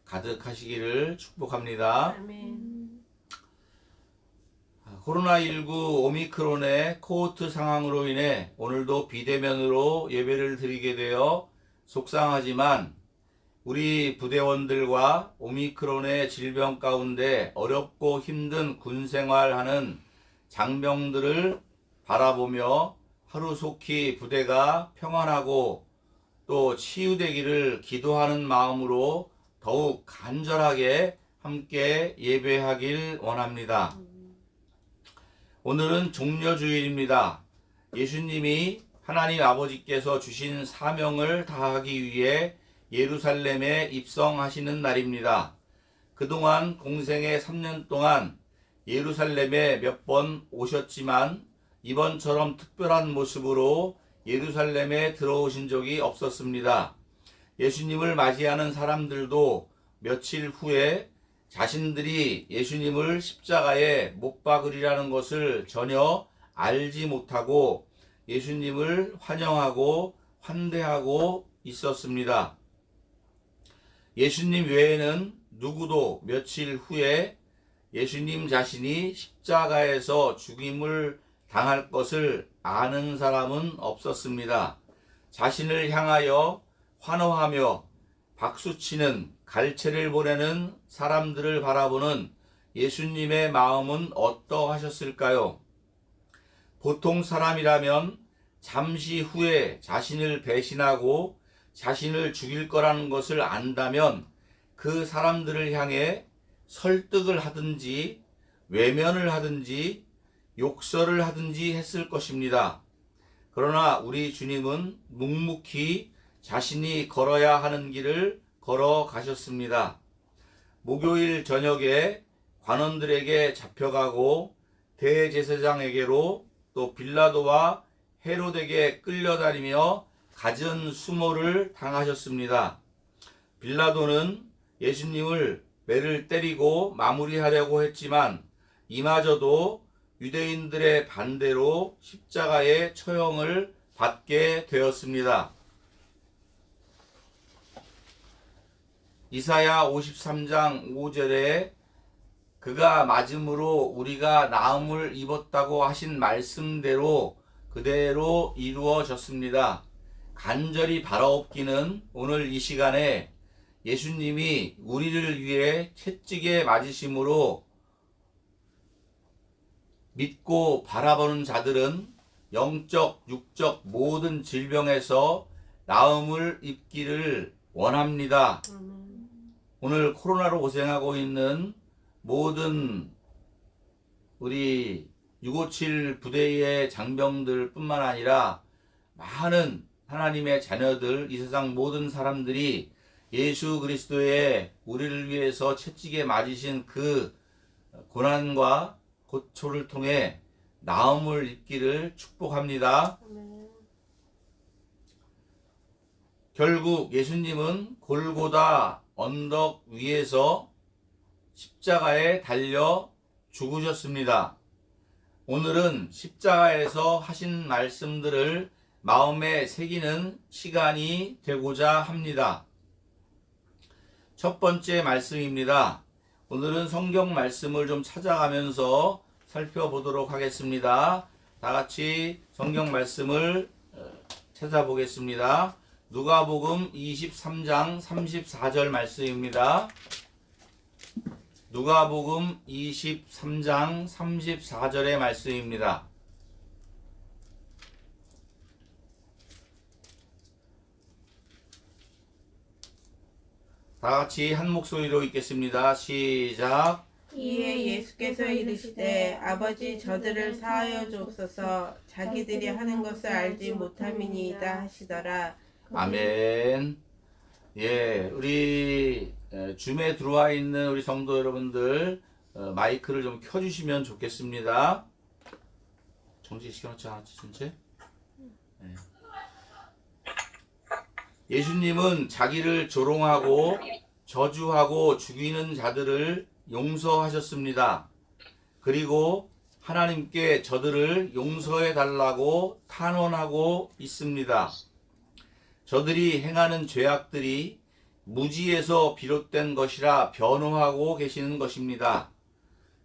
가득하시기를 축복합니다. 아멘. 코로나19 오미크론의 코호트 상황으로 인해 오늘도 비대면으로 예배를 드리게 되어 속상하지만 우리 부대원들과 오미크론의 질병 가운데 어렵고 힘든 군생활하는 장병들을 바라보며 하루속히 부대가 평안하고 또 치유되기를 기도하는 마음으로 더욱 간절하게 함께 예배하길 원합니다. 오늘은 종려주일입니다. 예수님이 하나님 아버지께서 주신 사명을 다하기 위해 예루살렘에 입성하시는 날입니다. 그동안 공생의 3년 동안 예루살렘에 몇 번 오셨지만 이번처럼 특별한 모습으로 예루살렘에 들어오신 적이 없었습니다. 예수님을 맞이하는 사람들도 며칠 후에 자신들이 예수님을 십자가에 못 박으리라는 것을 전혀 알지 못하고 예수님을 환영하고 환대하고 있었습니다. 예수님 외에는 누구도 며칠 후에 예수님 자신이 십자가에서 죽임을 당할 것을 아는 사람은 없었습니다. 자신을 향하여 환호하며 박수치는 갈채를 보내는 사람들을 바라보는 예수님의 마음은 어떠하셨을까요? 보통 사람이라면 잠시 후에 자신을 배신하고 자신을 죽일 거라는 것을 안다면 그 사람들을 향해 설득을 하든지 외면을 하든지 욕설을 하든지 했을 것입니다. 그러나 우리 주님은 묵묵히 자신이 걸어야 하는 길을 걸어가셨습니다. 목요일 저녁에 관원들에게 잡혀가고 대제사장에게로 또 빌라도와 헤롯에게 끌려다니며 갖은 수모를 당하셨습니다. 빌라도는 예수님을 매를 때리고 마무리하려고 했지만 이마저도 유대인들의 반대로 십자가의 처형을 받게 되었습니다. 이사야 53장 5절에 그가 맞음으로 우리가 나음을 입었다고 하신 말씀대로 그대로 이루어졌습니다. 간절히 바라옵기는 오늘 이 시간에 예수님이 우리를 위해 채찍에 맞으심으로 믿고 바라보는 자들은 영적, 육적 모든 질병에서 나음을 입기를 원합니다. 오늘 코로나로 고생하고 있는 모든 우리 657 부대의 장병들 뿐만 아니라 많은 하나님의 자녀들, 이 세상 모든 사람들이 예수 그리스도의 우리를 위해서 채찍에 맞으신 그 고난과 고초를 통해 나음을 입기를 축복합니다. 결국 예수님은 골고다 언덕 위에서 십자가에 달려 죽으셨습니다. 오늘은 십자가에서 하신 말씀들을 마음에 새기는 시간이 되고자 합니다. 첫 번째 말씀입니다. 오늘은 성경 말씀을 좀 찾아가면서 살펴보도록 하겠습니다. 다 같이 성경 말씀을 찾아보겠습니다. 누가복음 23장 34절 말씀입니다. 누가복음 23장 34절의 말씀입니다. 다 같이 한 목소리로 읽겠습니다. 시작. 이에 예수께서 이르시되 아버지 저들을 사하여 주옵소서 자기들이 하는 것을 알지 못함이니이다 하시더라. 아멘. 예, 우리 줌에 들어와 있는 우리 성도 여러분들 마이크를 좀 켜주시면 좋겠습니다. 정지시켜놓지 않았지, 진짜? 네. 예수님은 자기를 조롱하고 저주하고 죽이는 자들을 용서하셨습니다. 그리고 하나님께 저들을 용서해 달라고 탄원하고 있습니다. 저들이 행하는 죄악들이 무지에서 비롯된 것이라 변호하고 계시는 것입니다.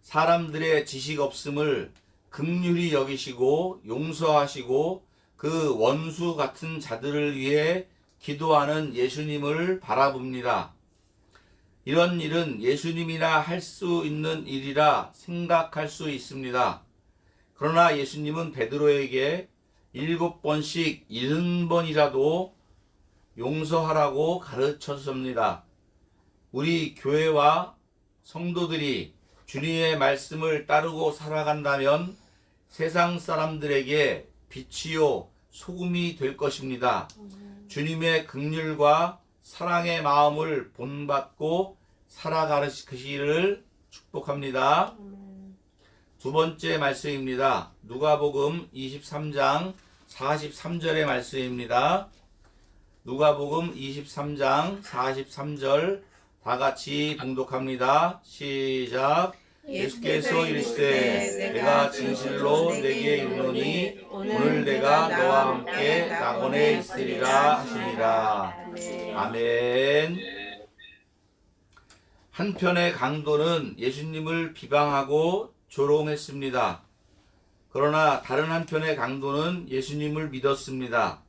사람들의 지식 없음을 긍휼히 여기시고 용서하시고 그 원수 같은 자들을 위해 기도하는 예수님을 바라봅니다. 이런 일은 예수님이나 할 수 있는 일이라 생각할 수 있습니다. 그러나 예수님은 베드로에게 7번씩 70번이라도 용서하라고 가르쳤습니다. 우리 교회와 성도들이 주님의 말씀을 따르고 살아간다면 세상 사람들에게 빛이요 소금이 될 것입니다. 주님의 긍휼과 사랑의 마음을 본받고 살아가시기를 축복합니다. 두 번째 말씀입니다. 누가복음 23장 43절의 말씀입니다. 누가복음 23장 43절 다 같이 봉독합니다. 시작. 예수께서 이르시되 내가 진실로 내게 이르노니 오늘 내가 너와 함께 낙원에 있으리라 하시니라. 아멘. 한편의 강도는 예수님을 비방하고 조롱했습니다. 그러나 다른 한편의 강도는 예수님을 믿었습니다.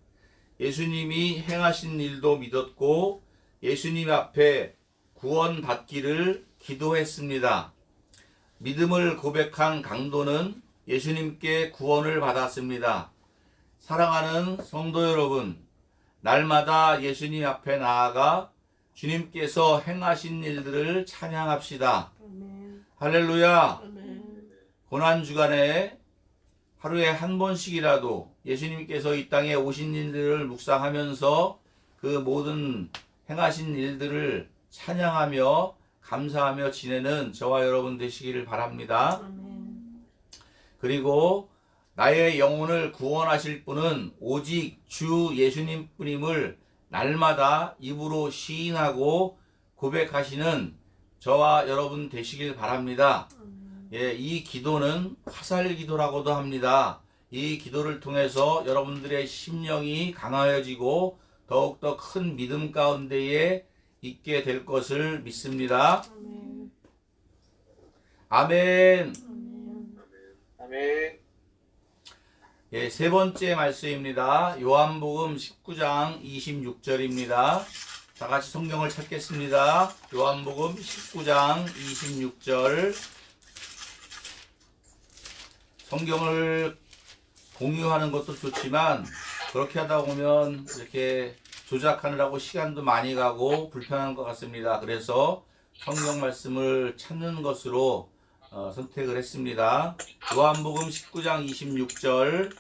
예수님이 행하신 일도 믿었고 예수님 앞에 구원받기를 기도했습니다. 믿음을 고백한 강도는 예수님께 구원을 받았습니다. 사랑하는 성도 여러분, 날마다 예수님 앞에 나아가 주님께서 행하신 일들을 찬양합시다. 할렐루야. 고난주간에 하루에 한 번씩이라도 예수님께서 이 땅에 오신 일들을 묵상하면서 그 모든 행하신 일들을 찬양하며 감사하며 지내는 저와 여러분 되시기를 바랍니다. 그리고 나의 영혼을 구원하실 분은 오직 주 예수님 뿐임을 날마다 입으로 시인하고 고백하시는 저와 여러분 되시길 바랍니다. 예, 이 기도는 화살 기도라고도 합니다. 이 기도를 통해서 여러분들의 심령이 강하여지고 더욱더 큰 믿음 가운데에 있게 될 것을 믿습니다. 아멘. 아멘. 예, 세 번째 말씀입니다. 요한복음 19장 26절입니다. 다 같이 성경을 찾겠습니다. 요한복음 19장 26절. 성경을 공유하는 것도 좋지만 그렇게 하다 보면 이렇게 조작하느라고 시간도 많이 가고 불편한 것 같습니다. 그래서 성경 말씀을 찾는 것으로 선택을 했습니다. 요한복음 19장 26절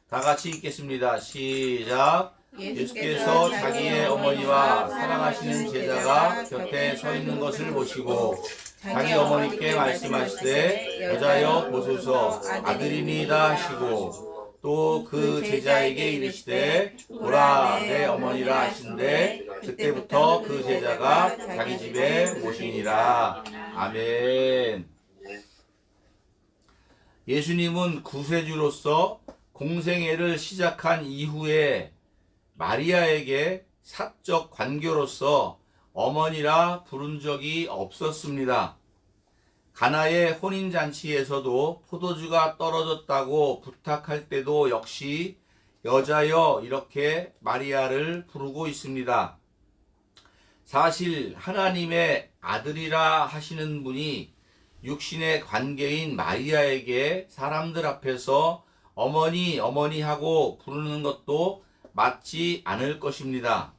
다 같이 읽겠습니다. 시작. 예수께서 자기의 어머니와 사랑하시는 제자가 곁에 서 있는 것을 보시고 자기 어머니께 말씀하시되 여자여 보소서 아들이니이다 하시고 또 그 제자에게 이르시되 보라 내 어머니라 하신대 그때부터 그 제자가 자기 집에 모시니라. 아멘. 예수님은 구세주로서 공생애를 시작한 이후에 마리아에게 사적 관계로서 어머니라 부른 적이 없었습니다. 가나의 혼인잔치에서도 포도주가 떨어졌다고 부탁할 때도 역시 여자여 이렇게 마리아를 부르고 있습니다. 사실 하나님의 아들이라 하시는 분이 육신의 관계인 마리아에게 사람들 앞에서 어머니 어머니 하고 부르는 것도 맞지 않을 것입니다.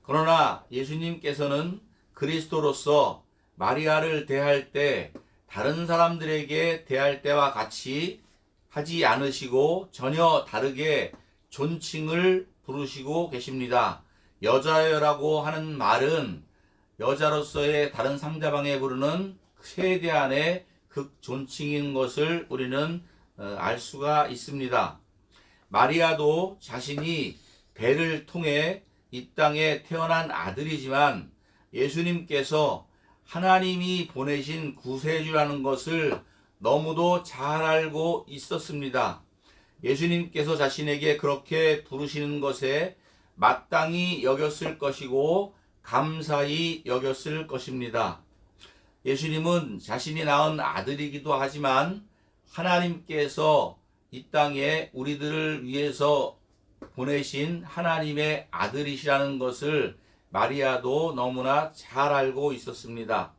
그러나 예수님께서는 그리스도로서 마리아를 대할 때 다른 사람들에게 대할 때와 같이 하지 않으시고 전혀 다르게 존칭을 부르시고 계십니다. 여자여라고 하는 말은 여자로서의 다른 상대방에 부르는 최대한의 극존칭인 것을 우리는 알 수가 있습니다. 마리아도 자신이 배를 통해 이 땅에 태어난 아들이지만 예수님께서 하나님이 보내신 구세주라는 것을 너무도 잘 알고 있었습니다. 예수님께서 자신에게 그렇게 부르시는 것에 마땅히 여겼을 것이고 감사히 여겼을 것입니다. 예수님은 자신이 낳은 아들이기도 하지만 하나님께서 이 땅에 우리들을 위해서 보내신 하나님의 아들이시라는 것을 마리아도 너무나 잘 알고 있었습니다.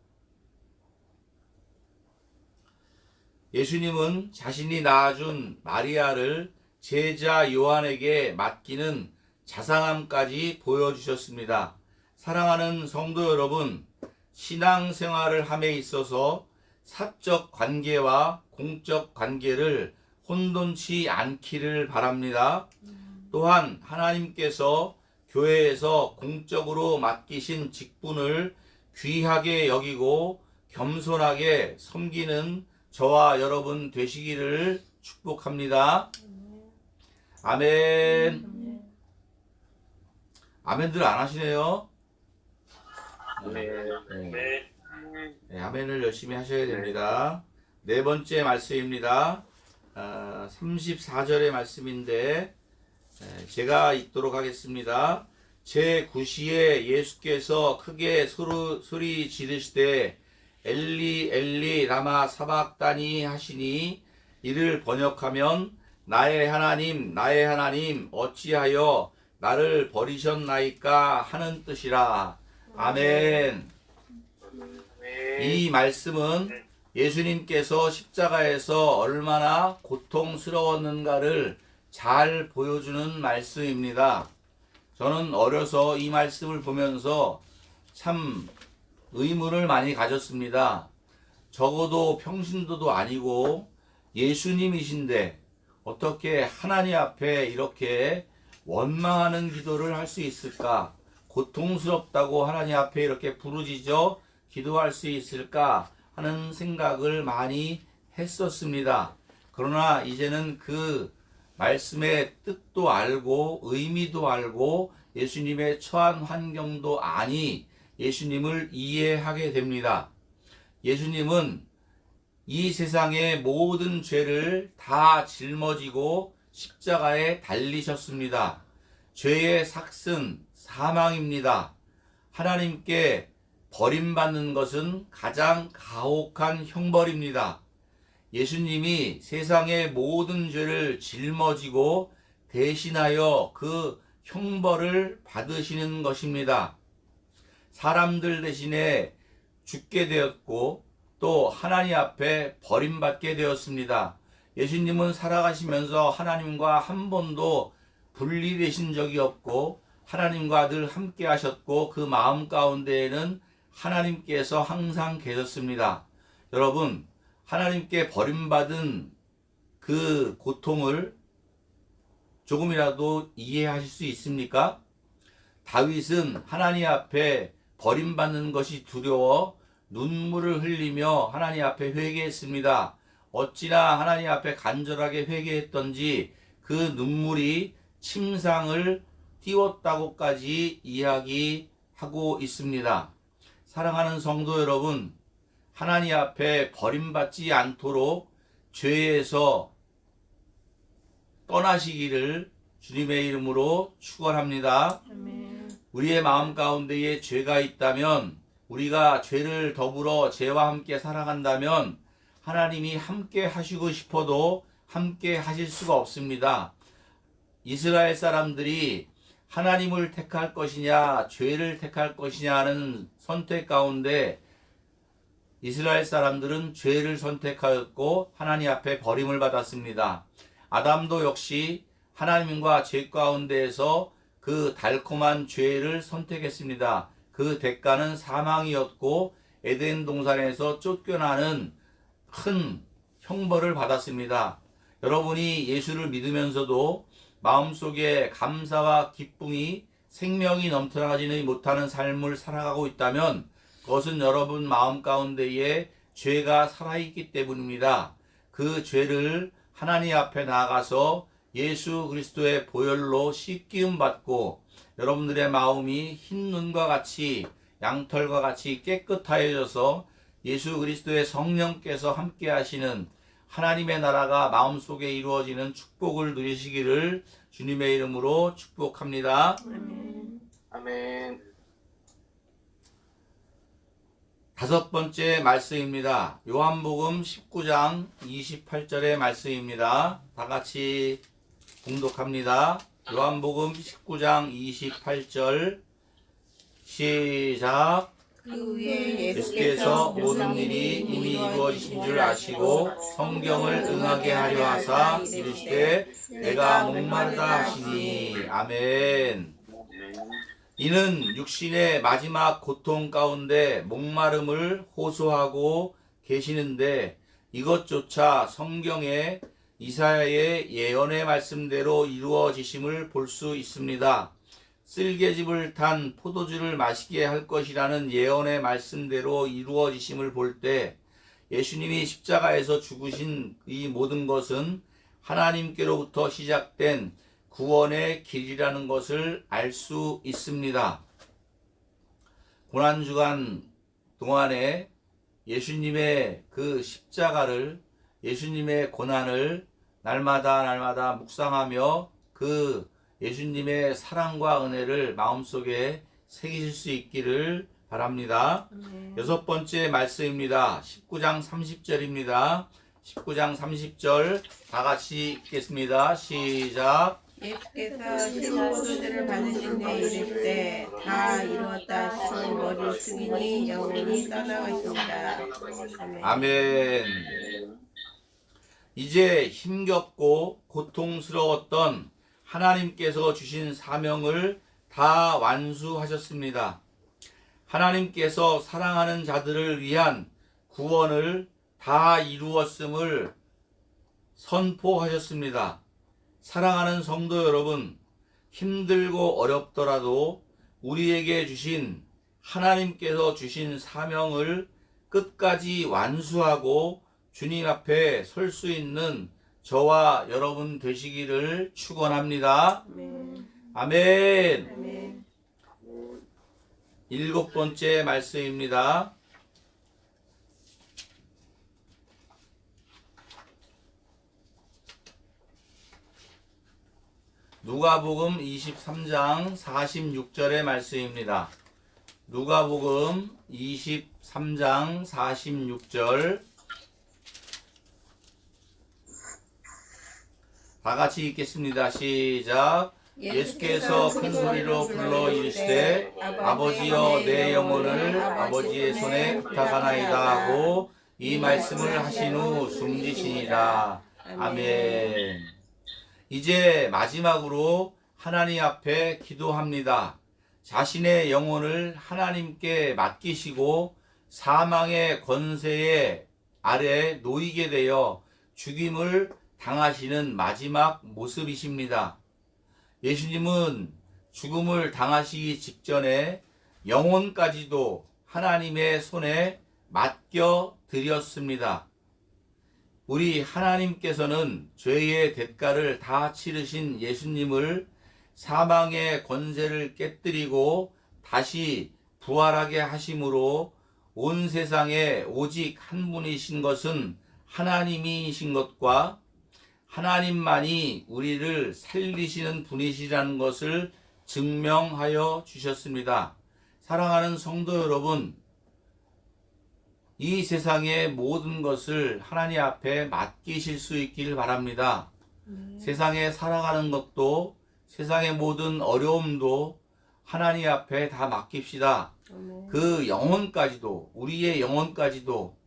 예수님은 자신이 낳아준 마리아를 제자 요한에게 맡기는 자상함까지 보여주셨습니다. 사랑하는 성도 여러분, 신앙생활을 함에 있어서 사적 관계와 공적 관계를 혼돈치 않기를 바랍니다. 또한 하나님께서 교회에서 공적으로 맡기신 직분을 귀하게 여기고 겸손하게 섬기는 저와 여러분 되시기를 축복합니다. 아멘. 아멘들 안 하시네요. 아멘. 네, 아멘을 열심히 하셔야 됩니다. 네 번째 말씀입니다. 34절의 말씀인데 제가 읽도록 하겠습니다. 제9시에 예수께서 크게 소리 지르시되 엘리 엘리 라마 사박다니 하시니 이를 번역하면 나의 하나님 어찌하여 나를 버리셨나이까 하는 뜻이라. 아멘. 이 말씀은 예수님께서 십자가에서 얼마나 고통스러웠는가를 잘 보여주는 말씀입니다. 저는 어려서 이 말씀을 보면서 참 의문을 많이 가졌습니다. 적어도 평신도도 아니고 예수님이신데 어떻게 하나님 앞에 이렇게 원망하는 기도를 할 수 있을까? 고통스럽다고 하나님 앞에 이렇게 부르짖어 기도할 수 있을까 하는 생각을 많이 했었습니다. 그러나 이제는 그 말씀의 뜻도 알고 의미도 알고 예수님의 처한 환경도 아니 예수님을 이해하게 됩니다. 예수님은 이 세상의 모든 죄를 다 짊어지고 십자가에 달리셨습니다. 죄의 삭슨 사망입니다. 하나님께 버림받는 것은 가장 가혹한 형벌입니다. 예수님이 세상의 모든 죄를 짊어지고 대신하여 그 형벌을 받으시는 것입니다. 사람들 대신에 죽게 되었고 또 하나님 앞에 버림받게 되었습니다. 예수님은 살아가시면서 하나님과 한 번도 분리되신 적이 없고 하나님과 늘 함께 하셨고 그 마음 가운데에는 하나님께서 항상 계셨습니다. 여러분, 하나님께 버림받은 그 고통을 조금이라도 이해하실 수 있습니까? 다윗은 하나님 앞에 버림받는 것이 두려워 눈물을 흘리며 하나님 앞에 회개했습니다. 어찌나 하나님 앞에 간절하게 회개했던지 그 눈물이 침상을 띄웠다고까지 이야기하고 있습니다. 사랑하는 성도 여러분, 하나님 앞에 버림받지 않도록 죄에서 떠나시기를 주님의 이름으로 축원합니다. 우리의 마음 가운데에 죄가 있다면 우리가 죄를 더불어 죄와 함께 살아간다면 하나님이 함께 하시고 싶어도 함께 하실 수가 없습니다. 이스라엘 사람들이 하나님을 택할 것이냐 죄를 택할 것이냐 하는 선택 가운데 이스라엘 사람들은 죄를 선택하였고 하나님 앞에 버림을 받았습니다. 아담도 역시 하나님과 죄 가운데에서 그 달콤한 죄를 선택했습니다. 그 대가는 사망이었고 에덴 동산에서 쫓겨나는 큰 형벌을 받았습니다. 여러분이 예수를 믿으면서도 마음속에 감사와 기쁨이 생명이 넘쳐나지 못하는 삶을 살아가고 있다면 그것은 여러분 마음 가운데에 죄가 살아있기 때문입니다. 그 죄를 하나님 앞에 나아가서 예수 그리스도의 보혈로 씻기움 받고 여러분들의 마음이 흰 눈과 같이 양털과 같이 깨끗하여져서 예수 그리스도의 성령께서 함께 하시는 하나님의 나라가 마음속에 이루어지는 축복을 누리시기를 주님의 이름으로 축복합니다. 아멘. 다섯 번째 말씀입니다. 요한복음 19장 28절의 말씀입니다. 다 같이 봉독합니다. 요한복음 19장 28절 시작. 그 후에 예수께서 모든 일이 이미 이루어진 줄 아시고 성경을 응하게 하려 하사 이르시되 내가 목마르다 하시니. 아멘. 이는 육신의 마지막 고통 가운데 목마름을 호소하고 계시는데 이것조차 성경의 이사야의 예언의 말씀대로 이루어지심을 볼 수 있습니다. 쓸개즙을 탄 포도주를 마시게 할 것이라는 예언의 말씀대로 이루어지심을 볼 때 예수님이 십자가에서 죽으신 이 모든 것은 하나님께로부터 시작된 구원의 길이라는 것을 알 수 있습니다. 고난주간 동안에 예수님의 그 십자가를, 예수님의 고난을 날마다 묵상하며 그 예수님의 사랑과 은혜를 마음속에 새기실 수 있기를 바랍니다. 여섯 번째 말씀입니다. 19장 30절입니다. 19장 30절 다 같이 읽겠습니다. 시작. 예수께서 신포도주를 받으신 뒤에 이르시되 다 이루었다 하시고 머리를 숙이니 영혼이 떠나가십니다. 아멘. 이제 힘겹고 고통스러웠던 하나님께서 주신 사명을 다 완수하셨습니다. 하나님께서 사랑하는 자들을 위한 구원을 다 이루었음을 선포하셨습니다. 사랑하는 성도 여러분, 힘들고 어렵더라도 우리에게 주신 하나님께서 주신 사명을 끝까지 완수하고 주님 앞에 설 수 있는 저와 여러분 되시기를 축원합니다. 아멘. 아멘. 일곱 번째 말씀입니다. 누가복음 23장 46절의 말씀입니다. 누가복음 23장 46절 다 같이 읽겠습니다. 시작. 예수께서 큰 소리로 불러 이르시되 아버지여 내 영혼을 아버지의 손에 부탁하나이다 하고 이 말씀을 하신 후 숨지시니라. 아멘. 이제 마지막으로 하나님 앞에 기도합니다. 자신의 영혼을 하나님께 맡기시고 사망의 권세에 아래 놓이게 되어 죽임을 당하시는 마지막 모습이십니다. 예수님은 죽음을 당하시기 직전에 영혼까지도 하나님의 손에 맡겨 드렸습니다. 우리 하나님께서는 죄의 대가를 다 치르신 예수님을 사망의 권세를 깨뜨리고 다시 부활하게 하심으로 온 세상에 오직 한 분이신 것은 하나님이신 것과 하나님만이 우리를 살리시는 분이시라는 것을 증명하여 주셨습니다. 사랑하는 성도 여러분, 이 세상의 모든 것을 하나님 앞에 맡기실 수 있기를 바랍니다. 세상에 살아가는 것도 세상의 모든 어려움도 하나님 앞에 다 맡깁시다. 그 영혼까지도, 우리의 영혼까지도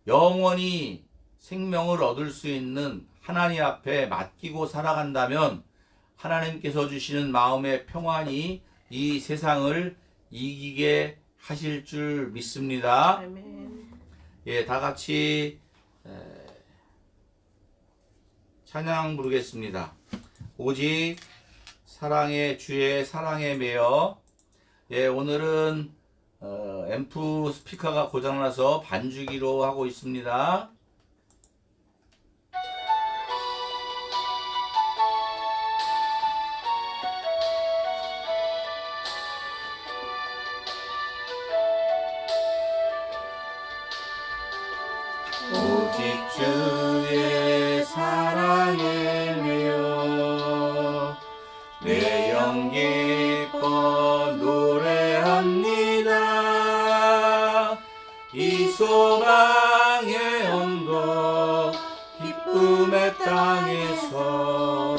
영원히 생명을 얻을 수 있는 하나님 앞에 맡기고 살아간다면 하나님께서 주시는 마음의 평안이 이 세상을 이기게 하실 줄 믿습니다. 예, 다 같이 찬양 부르겠습니다. 오직 사랑의 주의 사랑에 매여. 예, 오늘은 앰프 스피커가 고장나서 반주기로 하고 있습니다. 오직 주의 사랑에 매여 내 영 기뻐 노래합니다. 이 소망의 언덕 기쁨의 땅에서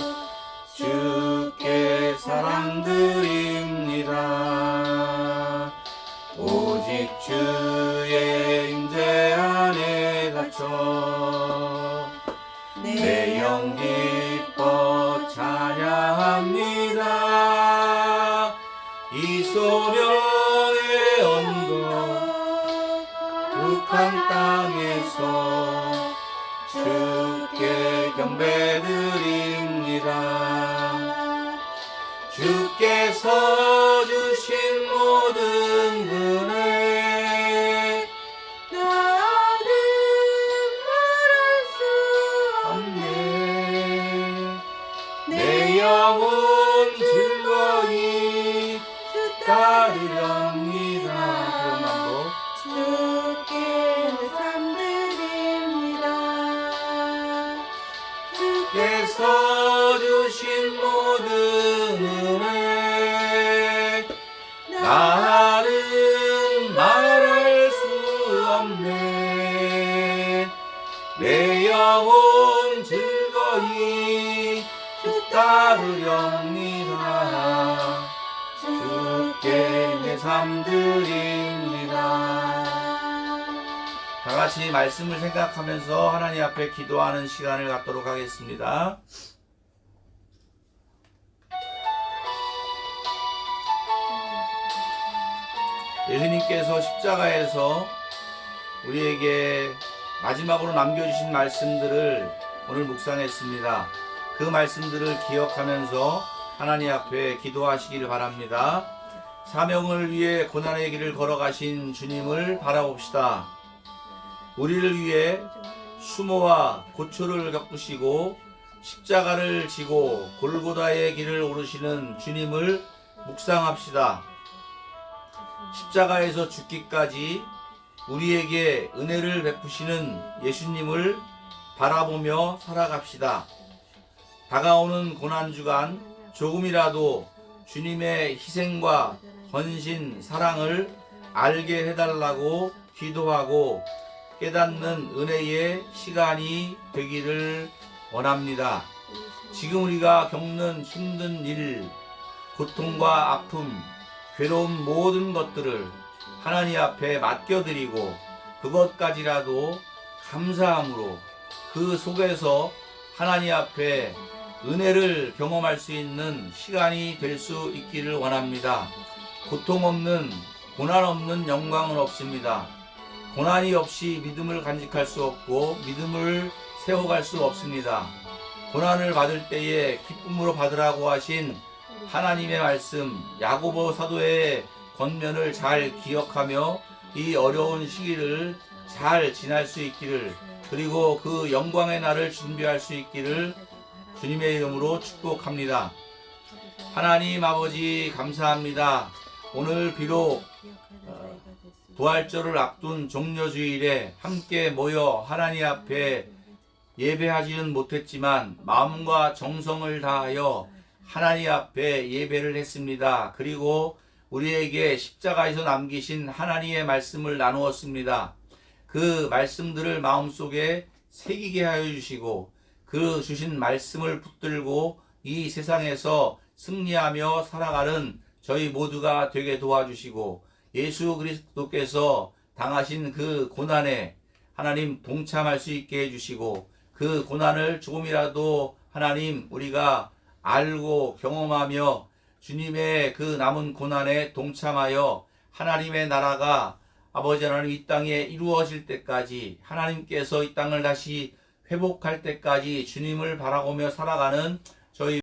주께 사랑드립니다. 오직 주의 임재 안에 갇혀 내 영 기뻐 찬양합니다. 이 소명의 언덕 북한 땅에서 주께 경배드립니다. 주께서 주신 모든 은혜 나는 말할 수 없네. 내 내 영혼 즐거이 주 따르렵니다. 그런 반복. 주께 내 삶드립니다. 주께서 주신 모든 은혜 나는 말할 수 없네. 내 영혼 즐거이 주 따르렵니다. 주께 내 삶 드립니다. 다 같이 말씀을 생각하면서 하나님 앞에 기도하는 시간을 갖도록 하겠습니다. 예수님께서 십자가에서 우리에게 마지막으로 남겨주신 말씀들을 오늘 묵상했습니다. 그 말씀들을 기억하면서 하나님 앞에 기도하시기를 바랍니다. 사명을 위해 고난의 길을 걸어가신 주님을 바라봅시다. 우리를 위해 수모와 고초를 겪으시고 십자가를 지고 골고다의 길을 오르시는 주님을 묵상합시다. 십자가에서 죽기까지 우리에게 은혜를 베푸시는 예수님을 바라보며 살아갑시다. 다가오는 고난주간 조금이라도 주님의 희생과 헌신, 사랑을 알게 해달라고 기도하고 깨닫는 은혜의 시간이 되기를 원합니다. 지금 우리가 겪는 힘든 일, 고통과 아픔, 괴로운 모든 것들을 하나님 앞에 맡겨드리고 그것까지라도 감사함으로 그 속에서 하나님 앞에 은혜를 경험할 수 있는 시간이 될 수 있기를 원합니다. 고통 없는, 고난 없는 영광은 없습니다. 고난이 없이 믿음을 간직할 수 없고 믿음을 세워갈 수 없습니다. 고난을 받을 때에 기쁨으로 받으라고 하신 하나님의 말씀, 야고보 사도의 권면을 잘 기억하며 이 어려운 시기를 잘 지날 수 있기를, 그리고 그 영광의 날을 준비할 수 있기를 주님의 이름으로 축복합니다. 하나님 아버지 감사합니다. 오늘 비록 부활절을 앞둔 종려주일에 함께 모여 하나님 앞에 예배하지는 못했지만 마음과 정성을 다하여 하나님 앞에 예배를 했습니다. 그리고 우리에게 십자가에서 남기신 하나님의 말씀을 나누었습니다. 그 말씀들을 마음속에 새기게 하여 주시고 그 주신 말씀을 붙들고 이 세상에서 승리하며 살아가는 저희 모두가 되게 도와주시고 예수 그리스도께서 당하신 그 고난에 하나님 동참할 수 있게 해주시고 그 고난을 조금이라도 하나님 우리가 알고 경험하며 주님의 그 남은 고난에 동참하여 하나님의 나라가 아버지 하나님 이 땅에 이루어질 때까지, 하나님께서 이 땅을 다시 회복할 때까지 주님을 바라보며 살아가는 저희